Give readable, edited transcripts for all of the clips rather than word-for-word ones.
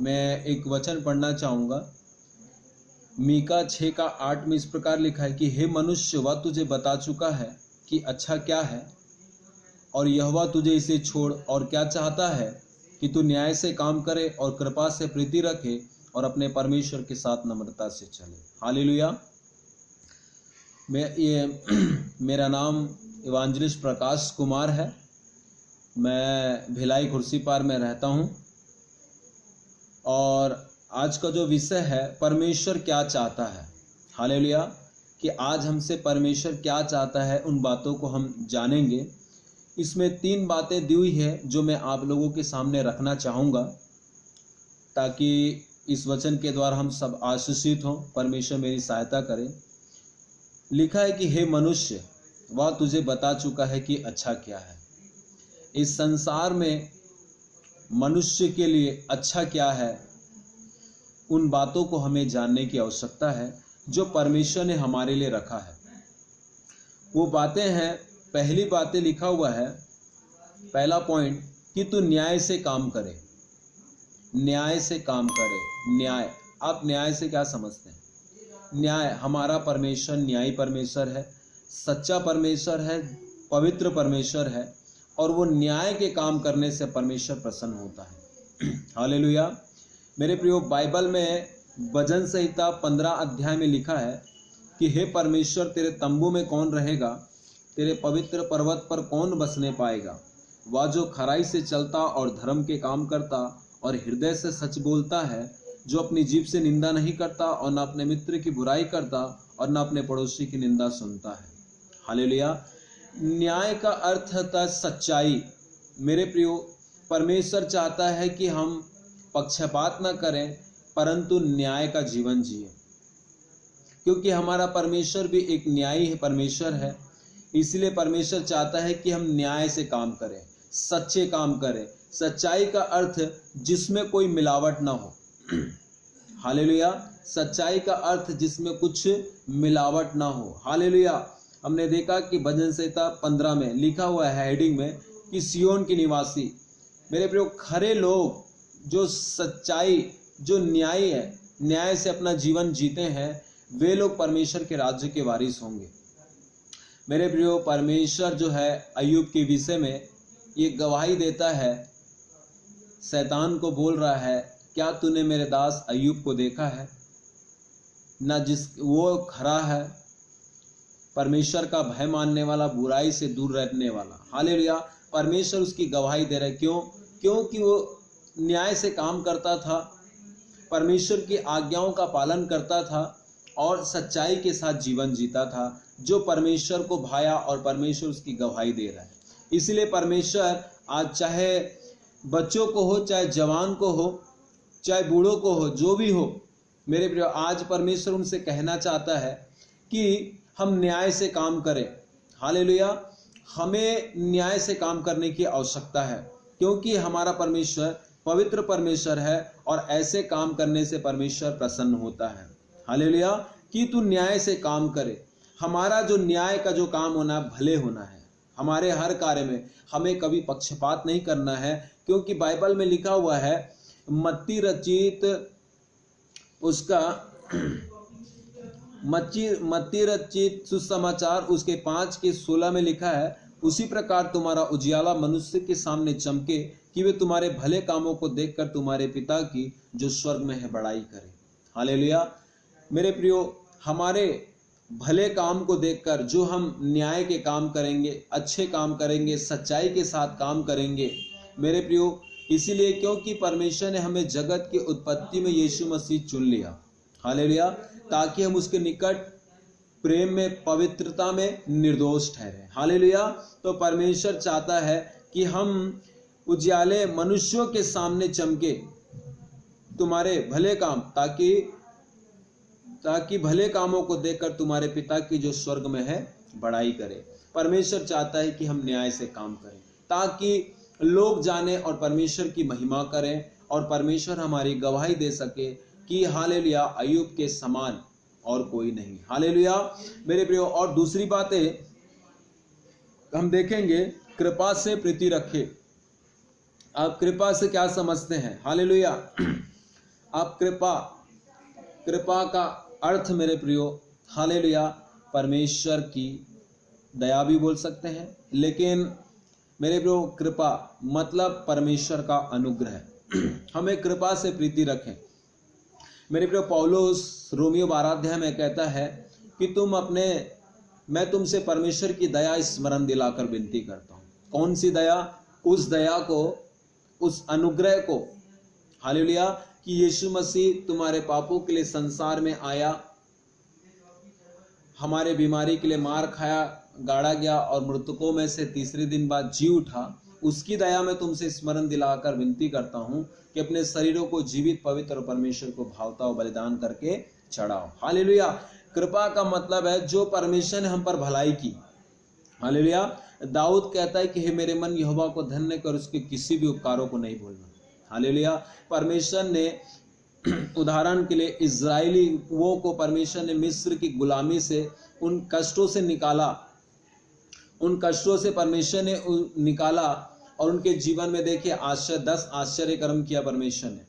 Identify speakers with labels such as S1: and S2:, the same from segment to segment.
S1: मैं एक वचन पढ़ना चाहूँगा। मीका 6:8 में इस प्रकार लिखा है कि हे मनुष्य, वह तुझे बता चुका है कि अच्छा क्या है, और यहोवा तुझे इसे छोड़ और क्या चाहता है कि तू न्याय से काम करे और कृपा से प्रीति रखे और अपने परमेश्वर के साथ नम्रता से चले। हालेलुया। मेरा नाम इवांजलिस्ट प्रकाश कुमार है। मैं भिलाई खुर्सीपार में रहता हूँ और आज का जो विषय है परमेश्वर क्या चाहता है। हालेलुया। कि आज हमसे परमेश्वर क्या चाहता है उन बातों को हम जानेंगे। इसमें 3 बातें दी हुई है जो मैं आप लोगों के सामने रखना चाहूँगा ताकि इस वचन के द्वारा हम सब आशीषित हों। परमेश्वर मेरी सहायता करे। लिखा है कि हे मनुष्य, वह तुझे बता चुका है कि अच्छा क्या है। इस संसार में मनुष्य के लिए अच्छा क्या है, उन बातों को हमें जानने की आवश्यकता है जो परमेश्वर ने हमारे लिए रखा है। वो बातें हैं, पहली बातें लिखा हुआ है, पहला पॉइंट कि तू न्याय से काम करे। न्याय से काम करे। न्याय, आप न्याय से क्या समझते हैं? न्याय, हमारा परमेश्वर न्यायी परमेश्वर है, सच्चा परमेश्वर है, पवित्र परमेश्वर है और वो न्याय के काम करने से परमेश्वर प्रसन्न होता है। हालेलुया। मेरे प्रियो, बाइबल में भजन संहिता 15 अध्याय में लिखा है कि हे परमेश्वर, तेरे तंबू में कौन रहेगा, तेरे पवित्र पर्वत पर कौन बसने पाएगा। वह जो खराई से चलता और धर्म के काम करता और हृदय से सच बोलता है, जो अपनी जीभ से निंदा नहीं करता और न अपने मित्र की बुराई करता और न अपने पड़ोसी की निंदा सुनता है। हालेलुया। न्याय का अर्थ था सच्चाई। मेरे प्रियो, परमेश्वर चाहता है कि हम पक्षपात न करें परंतु न्याय का जीवन जिए, क्योंकि हमारा परमेश्वर भी एक न्यायी परमेश्वर है। इसलिए परमेश्वर चाहता है कि हम न्याय से काम करें, सच्चे काम करें। सच्चाई का अर्थ जिसमें कोई मिलावट ना हो। हालेलुया। सच्चाई का अर्थ जिसमें कुछ मिलावट ना हो। हालेलुया। हमने देखा कि भजन संहिता 15 में लिखा हुआ है हेडिंग में कि सियोन के निवासी। मेरे प्रियो, खरे लोग जो सच्चाई, जो न्याय है, न्याय से अपना जीवन जीते हैं, वे लोग परमेश्वर के राज्य के वारिस होंगे। मेरे प्रियो, परमेश्वर जो है अय्यूब के विषय में ये गवाही देता है, शैतान को बोल रहा है, क्या तूने मेरे दास अय्यूब को देखा है ना, जिस वो खरा है, परमेश्वर का भय मानने वाला, बुराई से दूर रहने वाला। हालेलुया। परमेश्वर उसकी गवाही दे रहा है। क्यों? क्योंकि वो न्याय से काम करता था, परमेश्वर की आज्ञाओं का पालन करता था और सच्चाई के साथ जीवन जीता था, जो परमेश्वर को भाया और परमेश्वर उसकी गवाही दे रहा है। इसलिए परमेश्वर आज चाहे बच्चों को हो, चाहे जवान को हो, चाहे बूढ़ों को हो, जो भी हो, मेरे प्रिय, आज परमेश्वर उनसे कहना चाहता है कि हम न्याय से काम करें। हालेलुया। हमें न्याय से काम करने की आवश्यकता है, क्योंकि हमारा परमेश्वर पवित्र परमेश्वर है और ऐसे काम करने से परमेश्वर प्रसन्न होता है। हालेलुया। कि तू न्याय से काम करे। हमारा जो न्याय का जो काम होना, भले होना है। हमारे हर कार्य में हमें कभी पक्षपात नहीं करना है, क्योंकि बाइबल में लिखा हुआ है, मत्ती रचित सुसमाचार उसके 5:16 में लिखा है, उसी प्रकार तुम्हारा उजियाला मनुष्य के सामने चमके कि वे तुम्हारे भले कामों को देखकर तुम्हारे पिता की जो स्वर्ग में है बड़ाई करें। हालेलुया। मेरे प्रियो, हमारे भले काम को देखकर जो हम न्याय के काम करेंगे, अच्छे काम करेंगे, सच्चाई के साथ काम करेंगे। मेरे प्रियो, इसीलिए क्योंकि परमेश्वर ने हमें जगत की उत्पत्ति में यीशु मसीह चुन लिया। हालेलुया। ताकि हम उसके निकट प्रेम में, पवित्रता में निर्दोष ठहरे। हालेलुया। तो परमेश्वर चाहता है कि हम उजियाले मनुष्यों के सामने चमके तुम्हारे भले काम, ताकि भले कामों को देखकर तुम्हारे पिता की जो स्वर्ग में है बड़ाई करे। परमेश्वर चाहता है कि हम न्याय से काम करें ताकि लोग जाने और परमेश्वर की महिमा करें और परमेश्वर हमारी गवाही दे सके कि हालेलुया, अय्यूब के समान और कोई नहीं। हालेलुया। मेरे प्रियो, और दूसरी बातें हम देखेंगे, कृपा से प्रीति रखे। आप कृपा से क्या समझते हैं? हालेलुया। आप कृपा का अर्थ मेरे प्रियो हालेलुया परमेश्वर की दया भी बोल सकते हैं, लेकिन मेरे प्रियो कृपा मतलब परमेश्वर का अनुग्रह। हमें कृपा से प्रीति रखें। मेरे प्रियो पौलुस रोमियो 12 अध्याय में कहता है कि मैं तुमसे परमेश्वर की दया स्मरण दिलाकर विनती करता हूँ। कौन सी दया? उस दया को, उस अनुग्रह को, हालेलुया, कि यीशु मसीह तुम्हारे पापों के लिए संसार में आया, हमारे बीमारी के लिए मार खाया, गाड़ा गया और मृतकों में से तीसरे दिन बाद जी उठा। उसकी दया में तुमसे स्मरण दिलाकर विनती करता हूं कि अपने शरीरों को जीवित, पवित्र और परमेश्वर को भावता हुआ बलिदान करके चढ़ाओ। हालेलुया। कृपा का मतलब है जो परमेश्वर ने हम पर भलाई की। हालेलुया। दाऊद कहता है कि हे मेरे मन यहोवा को धन्य कर, उसके किसी भी उपकारों को नहीं भूलना। हालेलुया। परमेश्वर ने उदाहरण के लिए इजराइलियों को परमेश्वर ने मिस्र की गुलामी से, उन कष्टों से निकाला, उन कष्टों से परमेश्वर ने निकाला और उनके जीवन में देखिए 10 आश्चर्य कर्म किया परमेश्वर ने।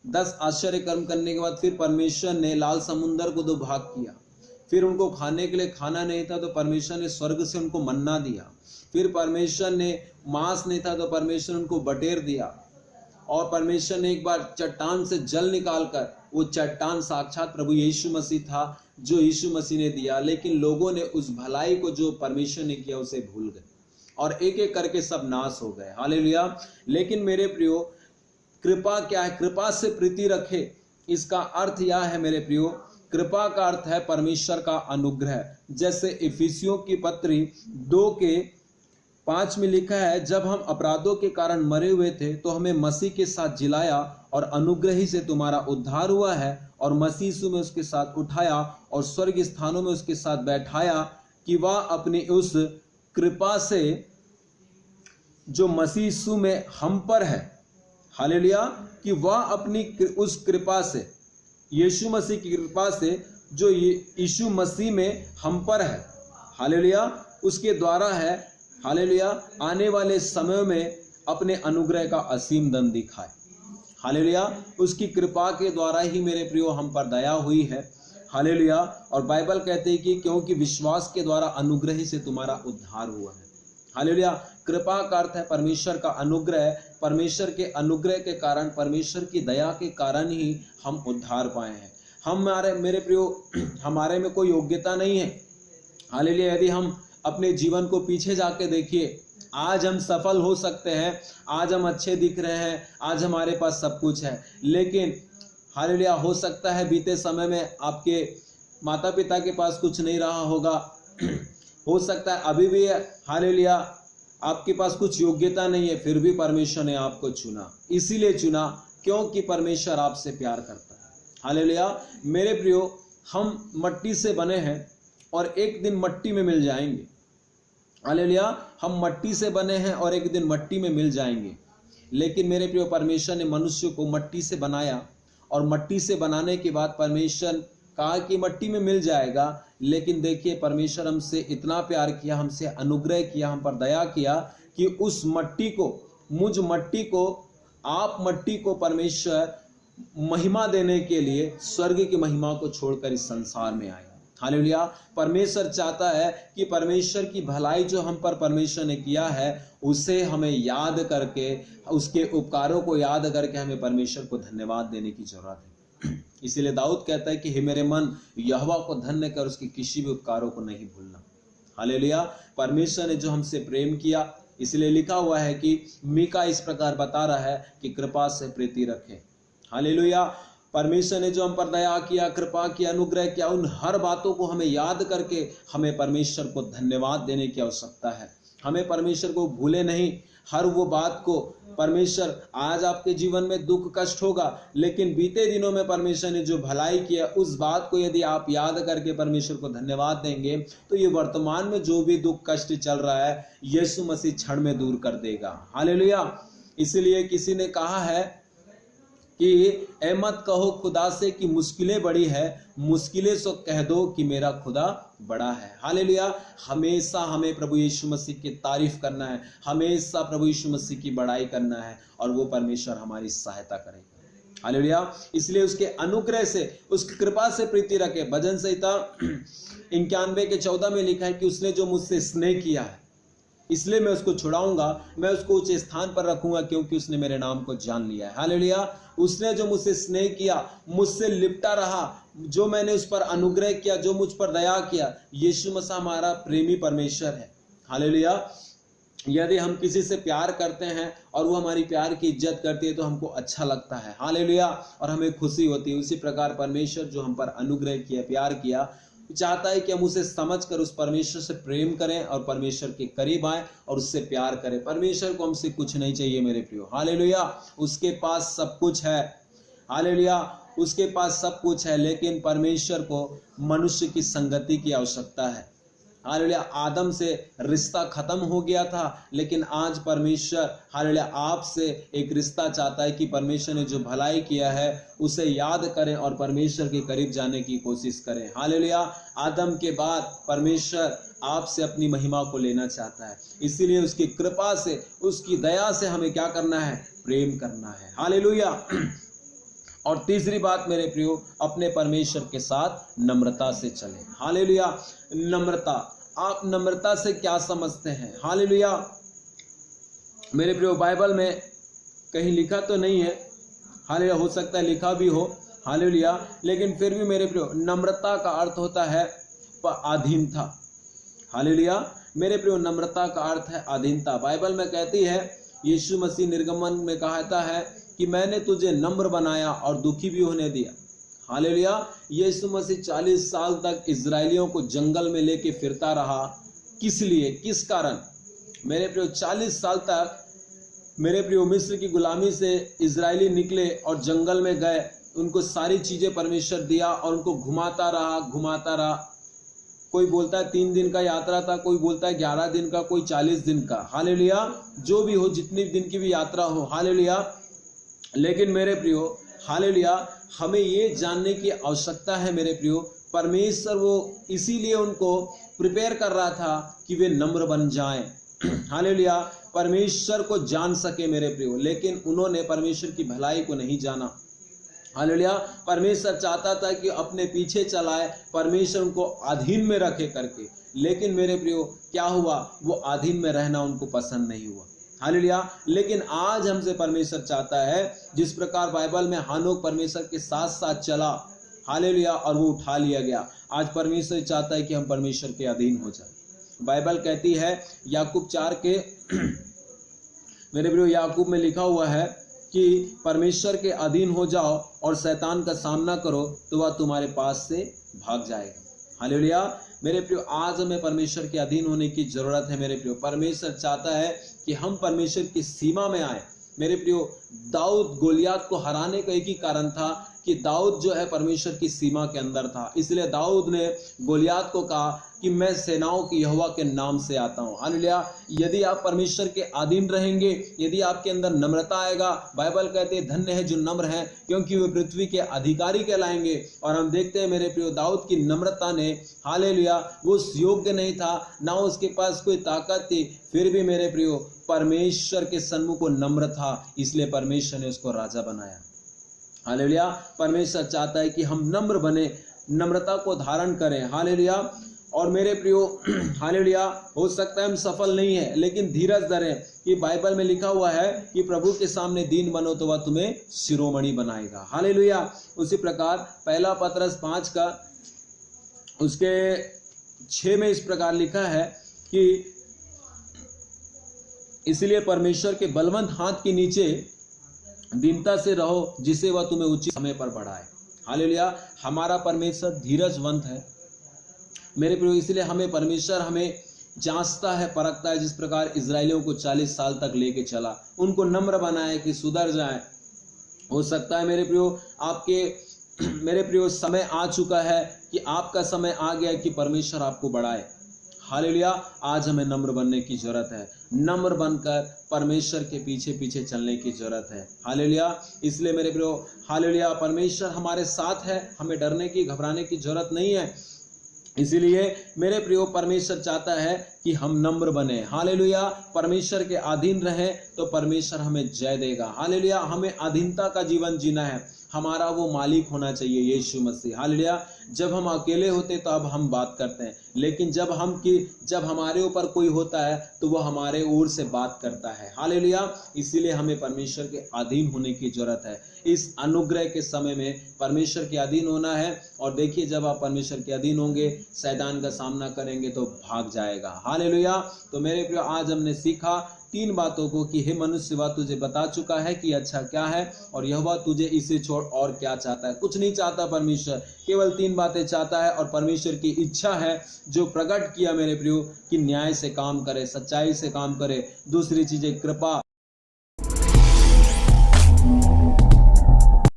S1: 10 आश्चर्य कर्म करने के बाद फिर परमेश्वर ने लाल समुंदर को 2 भाग किया। फिर उनको खाने के लिए खाना नहीं था तो परमेश्वर ने स्वर्ग से उनको मन्ना दिया। फिर परमेश्वर ने मांस नहीं था तो परमेश्वर ने उनको बटेर दिया। और परमेश्वर ने एक बार चट्टान से जल निकालकर, वो चट्टान साक्षात प्रभु यीशु मसीह था जो यीशु मसीह ने दिया, लेकिन लोगों ने उस भलाई को जो परमेश्वर ने किया उसे भूल गए और एक एक करके सब नाश हो गए। हालेलुया। लेकिन मेरे प्रियो कृपा क्या है? कृपा से प्रीति रखे, इसका अर्थ यह है मेरे प्रियो, कृपा का अर्थ है परमेश्वर का अनुग्रह। जैसे इफिसियों की पत्री 2:5 में लिखा है, जब हम अपराधों के कारण मरे हुए थे तो हमें मसीह के साथ जिलाया और अनुग्रह ही से तुम्हारा उद्धार हुआ है, और मसीह यीशु में उसके साथ उठाया और स्वर्ग स्थानों में उसके साथ बैठाया, कि वह अपनी उस कृपा से जो मसीह यीशु में हम पर है, हालेलुया, कि वह अपनी उस कृपा से, यीशु मसीह की कृपा से जो यीशु मसीह में हम पर है, हालेलुया, उसके द्वारा है, हालेलुया, आने वाले समय में अपने अनुग्रह का असीम दंड दिखाए। हालेलुया। उसकी कृपा के द्वारा ही मेरे प्रियो हम पर दया हुई है। हालेलुया। और बाइबल कहते हैं कि क्योंकि विश्वास के द्वारा अनुग्रह ही से तुम्हारा उद्धार हुआ है। हालेलुया। कृपा का अर्थ है परमेश्वर का अनुग्रह। परमेश्वर के अनुग्रह के कारण, परमेश्वर की दया के कारण ही हम उद्धार पाए हैं। मेरे प्रियो हमारे में कोई योग्यता नहीं है। हालेलुया। यदि हम अपने जीवन को पीछे जाके देखिए, आज हम सफल हो सकते हैं, आज हम अच्छे दिख रहे हैं, आज हमारे पास सब कुछ है, लेकिन हालेलुया हो सकता है बीते समय में आपके माता पिता के पास कुछ नहीं रहा होगा, हो सकता है अभी भी हालेलुया आपके पास कुछ योग्यता नहीं है, फिर भी परमेश्वर ने आपको चुना। इसीलिए चुना क्योंकि परमेश्वर आपसे प्यार करता है। हालेलुया। मेरे प्रियो हम मट्टी से बने हैं और एक दिन मट्टी में मिल जाएंगे। हालेलुया। हम मट्टी से बने हैं और एक दिन मट्टी में मिल जाएंगे। लेकिन मेरे प्रियो परमेश्वर ने मनुष्य को मट्टी से बनाया और मट्टी से बनाने के बाद परमेश्वर कहा कि मट्टी में मिल जाएगा, लेकिन देखिए परमेश्वर हमसे इतना प्यार किया, हमसे अनुग्रह किया, हम पर दया किया कि उस मट्टी को, मुझ मट्टी को, आप मट्टी को परमेश्वर महिमा देने के लिए स्वर्ग की महिमा को छोड़कर इस संसार में आए। हालेलुया। परमेश्वर चाहता है कि परमेश्वर की भलाई जो हम पर परमेश्वर ने किया है उसे हमें याद करके, उसके उपकारों को याद करके हमें परमेश्वर को धन्यवाद देने की जरूरत है। इसीलिए दाऊद कहता है कि हे मेरे मन यहोवा को धन्य कर, उसके किसी भी उपकारों को नहीं भूलना। हालेलुया। परमेश्वर ने जो हमसे प्रेम किया, इसलिए लिखा हुआ है कि मीका इस प्रकार बता रहा है कि कृपा से प्रीति रखें। हालेलुया। परमेश्वर ने जो हम पर दया किया, कृपा किया, अनुग्रह किया, उन हर बातों को हमें याद करके हमें परमेश्वर को धन्यवाद देने की आवश्यकता है। हमें परमेश्वर को भूले नहीं। हर वो बात को परमेश्वर, आज आपके जीवन में दुख कष्ट होगा, लेकिन बीते दिनों में परमेश्वर ने जो भलाई किया उस बात को यदि आप याद करके परमेश्वर को धन्यवाद देंगे तो ये वर्तमान में जो भी दुख कष्ट चल रहा है यीशु मसीह क्षण में दूर कर देगा। हालेलुया। इसलिए किसी ने कहा है कि ऐ मत कहो खुदा से कि मुश्किलें बड़ी है, मुश्किलें सो कह दो कि मेरा खुदा बड़ा है। हालेलुया। हमेशा हमें प्रभु यीशु मसीह की तारीफ करना है, हमेशा प्रभु यीशु मसीह की बड़ाई करना है और वो परमेश्वर हमारी सहायता करेगा। हालेलुया। इसलिए उसके अनुग्रह से, उसकी कृपा से प्रीति रखे। भजन संहिता 91:14 में लिखा है कि उसने जो मुझसे स्नेह किया है इसलिए मैं उसको छुड़ाऊंगा, मैं उसको ऊंचे स्थान पर रखूंगा, क्योंकि उसने मेरे नाम को जान लिया है। हालेलुया। उसने जो मुझसे स्नेह किया, मुझसे लिपटा रहा, जो मैंने उस पर अनुग्रह किया, जो मुझ पर दया किया, यीशु मसीह हमारा प्रेमी परमेश्वर है। हालेलुया। यदि हम किसी से प्यार करते हैं और वो हमारी प्यार की इज्जत करती है तो हमको अच्छा लगता है। हालेलुया। और हमें खुशी होती है। उसी प्रकार परमेश्वर जो हम पर अनुग्रह किया, प्यार किया, चाहता है कि हम उसे समझकर उस परमेश्वर से प्रेम करें और परमेश्वर के करीब आए और उससे प्यार करें। परमेश्वर को हमसे कुछ नहीं चाहिए मेरे प्रियो। हालेलुया। उसके पास सब कुछ है। हालेलुया। उसके पास सब कुछ है, लेकिन परमेश्वर को मनुष्य की संगति की आवश्यकता है। हालेलुया। आदम से रिश्ता खत्म हो गया था, लेकिन आज परमेश्वर हालेलुया आपसे एक रिश्ता चाहता है कि परमेश्वर ने जो भलाई किया है उसे याद करें और परमेश्वर के करीब जाने की कोशिश करें। हालेलुया। आदम के बाद परमेश्वर आपसे अपनी महिमा को लेना चाहता है, इसीलिए उसकी कृपा से, उसकी दया से हमें क्या करना है? प्रेम करना है। हालेलुया। और तीसरी बात मेरे प्रियो, अपने परमेश्वर के साथ नम्रता से चलें। हालेलुया। नम्रता, आप नम्रता से क्या समझते हैं? हालेलुया। मेरे प्रियो, बाइबल में कहीं लिखा तो नहीं है, हालेलुया, हो सकता है लिखा भी हो, हालेलुया, लेकिन फिर भी मेरे प्रियो, नम्रता का अर्थ होता है अधीनता। हालेलुया। मेरे प्रियो, नम्रता का अर्थ है अधीनता। बाइबल में कहती है, यीशु मसीह निर्गमन में कहता है कि मैंने तुझे नम्र बनाया और दुखी भी होने दिया। हालेलुया। यीशु मसीह 40 साल तक इजरायलियों को जंगल में लेके फिरता रहा। किस लिए, किस कारण? मेरे प्रियो, 40 साल तक मेरे प्रियो मिस्र की गुलामी से इजरायली निकले और जंगल में गए, उनको सारी चीजें परमेश्वर दिया और उनको घुमाता रहा। कोई बोलता है 3 दिन का यात्रा था, कोई बोलता है 11 दिन का, कोई 40 दिन का। हालेलुया। जो भी हो, जितनी दिन की भी यात्रा हो, हालेलुया। लेकिन मेरे प्रियो, हालेलुया, हमें ये जानने की आवश्यकता है मेरे प्रियो, परमेश्वर वो इसीलिए उनको प्रिपेयर कर रहा था कि वे नम्र बन जाएं। हालेलुया। परमेश्वर को जान सके मेरे प्रियो, लेकिन उन्होंने परमेश्वर की भलाई को नहीं जाना। हालेलुया। परमेश्वर चाहता था कि अपने पीछे चलाए, परमेश्वर उनको अधीन में रखे करके, लेकिन मेरे प्रियो क्या हुआ? वो अधीन में रहना उनको पसंद नहीं हुआ। हालेलुया। लेकिन आज हमसे परमेश्वर चाहता है, जिस प्रकार बाइबल में हानोक परमेश्वर के साथ साथ चला, हालेलुया, और वो उठा लिया गया, आज परमेश्वर चाहता है कि हम परमेश्वर के अधीन हो जाए। बाइबल कहती है याकूब 4 के मेरे प्रियो, याकूब में लिखा हुआ है कि परमेश्वर के अधीन हो जाओ और शैतान का सामना करो तो वह तुम्हारे पास से भाग जाएगा। हालेलुया। मेरे प्रियो, आज हमें परमेश्वर के अधीन होने की जरूरत है। मेरे प्रियो, परमेश्वर चाहता है कि हम परमेश्वर की सीमा में आए। मेरे प्रियो, दाऊद गोलियात को हराने का एक ही कारण था कि दाऊद जो है परमेश्वर की सीमा के अंदर था। इसलिए दाऊद ने गोलियात को कहा कि मैं सेनाओं की यहोवा के नाम से आता हूँ। हालेलुया। यदि आप परमेश्वर के अधीन रहेंगे, यदि आपके अंदर नम्रता आएगा, बाइबल कहते हैं धन्य है जो नम्र हैं, क्योंकि वे पृथ्वी के अधिकारी कहलाएंगे। और हम देखते हैं मेरे प्रियो, दाऊद की नम्रता ने, हालेलुया, वो योग्य नहीं था, ना उसके पास कोई ताकत थी, फिर भी मेरे प्रियो परमेश्वर के सन्मुख वो नम्र था, इसलिए परमेश्वर ने उसको राजा बनाया। हालेलुया। परमेश्वर चाहता है कि हम नम्र बने, नम्रता को धारण करें। हालेलुया। और मेरे प्रियो, हालेलुया, हो सकता है हम सफल नहीं है, लेकिन धीरज धरें कि बाइबल में लिखा हुआ है कि प्रभु के सामने दीन बनो तो वह तुम्हें शिरोमणि बनाएगा। हालेलुया। उसी प्रकार पहला पतरस 5 का उसके 6 में इस प्रकार लिखा है कि इसलिए परमेश्वर के बलवंत हाथ के नीचे दीनता से रहो, जिसे वह तुम्हें उचित समय पर बढ़ाए। हालेलुया। हमारा परमेश्वर धीरजवंत है मेरे प्रियो, इसलिए हमें परमेश्वर हमें जांचता है, परखता है। जिस प्रकार इजरायलियों को 40 साल तक लेके चला, उनको नम्र बनाए कि सुधर जाए। हो सकता है मेरे प्रियो, आपके मेरे प्रियो समय आ चुका है कि आपका समय आ गया कि परमेश्वर आपको बढ़ाए। हालेलुया। आज हमें नम्र बनने की जरूरत है, नम्र बनकर परमेश्वर के पीछे पीछे चलने की जरूरत है। हालेलुया। इसलिए मेरे प्रियो, हालेलुया, परमेश्वर हमारे साथ है, हमें डरने की, घबराने की जरूरत नहीं है। इसीलिए मेरे प्रियो परमेश्वर चाहता है कि हम नम्र बने। हालेलुया। परमेश्वर के अधीन रहें तो परमेश्वर हमें जय देगा। हालेलुया। हमें अधीनता का जीवन जीना है। हमारा वो मालिक होना चाहिए यीशु मसीह। हालेलुया। जब हम अकेले होते तो अब हम बात करते हैं, लेकिन जब हमारे ऊपर कोई होता है तो वो हमारे ओर से बात करता है। हालेलुया। इसीलिए हमें परमेश्वर के अधीन होने की जरूरत है। इस अनुग्रह के समय में परमेश्वर के अधीन होना है। और देखिए, जब आप परमेश्वर के अधीन होंगे, शैतान का सामना करेंगे तो भाग जाएगा। हालेलुया। तो मेरे प्रिय, आज हमने सीखा 3 बातों को कि हे मनुष्य, वह तुझे बता चुका है कि अच्छा क्या है, और यहोवा तुझे इसे छोड़ और क्या चाहता है। कुछ नहीं चाहता परमेश्वर, केवल 3 बातें चाहता है। और परमेश्वर की इच्छा है जो प्रकट किया मेरे प्रियो, कि न्याय से काम करे, सच्चाई से काम करे। दूसरी चीजें कृपा